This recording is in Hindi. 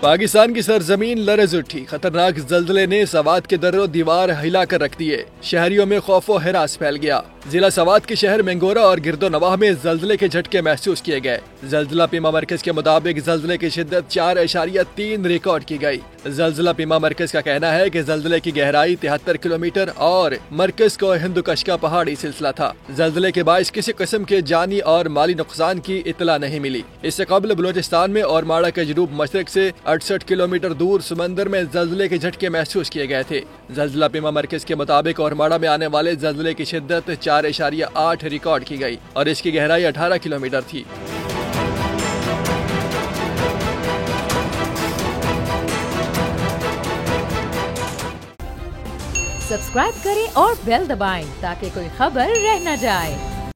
पाकिस्तान की सरजमीन लरज उठी। खतरनाक जल्जले ने सवात के दर्रो दीवार हिलाकर रख दिए। शहरियों में खौफो हिरास फैल गया। जिला सवात के शहर मेंगोरा और गिरदो नवाह में जल्जले के झटके महसूस किए गए। जल्जला पीमा मरकज के मुताबिक जल्जले की शिद्दत 4.3 रिकॉर्ड की गई। जल्जला पीमा मरकज का कहना है कि जल्जले की गहराई 73 किलोमीटर और मरकज को हिंदुकश का पहाड़ी सिलसिला था। जल्जले के बाइस किसी किस्म के जानी और माली नुकसान की इतला नहीं मिली। इससे कबल बलोचिस्तान में और माड़ा के जनूब मशरक से 68 किलोमीटर दूर समंदर में जल्जले के झटके महसूस किए गए थे। जल्जला पीमा मरकज के मुताबिक और माड़ा में आने वाले जल्जले की शिद्दत 4.8 रिकॉर्ड की गई और इसकी गहराई 18 किलोमीटर थी। सब्सक्राइब करें और बेल दबाएं ताकि कोई खबर रह न जाए।